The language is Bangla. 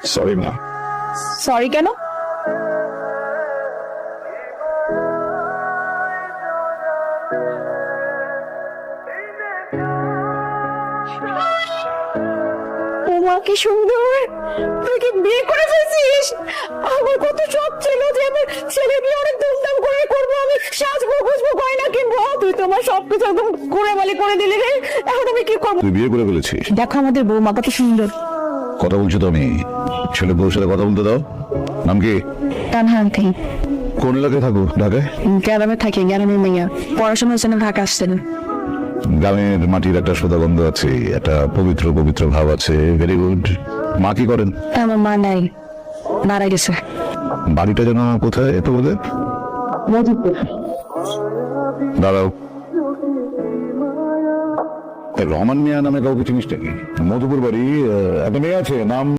সরি মা। সরি কেন? ওমা কি সুন্দর, তুই কি বিয়ে করে ফেলছিস? আমার কত শখ ছিল যে আমি ছেলে বিয়ে অনেক ধুমধাম করে করবো, আমি সাজবো গুজবো গয়না কিনবো, তুই তো আমার সবকিছু একদম গোড়ামালি করে দিলি রে। এখন আমি কি করবো? তুই বিয়ে করে ফেলেছিস? দেখো আমাদের বৌমা কত সুন্দর। কথা বলছো তো আমি, ছেলে বউর সাথে কথা বলতে দাও। নাম কি? তানহান্তি। কোন এলাকায় থাকো? ঢাকায়? গ্রামে থাকি, গ্রামের মেয়ে, পড়াশোনার জন্য ঢাকা আসছেন। গ্রামের মাটির একটা সুগন্ধ আছে, একটা পবিত্র পবিত্র ভাব আছে। Very good. মা কি করেন? আমার মা নাই, মারা গেছে। বাড়িটা যেন কোথায় এত বলে? দাঁড়াও, রহমান মিয়া নামে কাউকে চিনিস নাকি? মধুপুর বাড়ি, একটা মেয়ে আছে নাম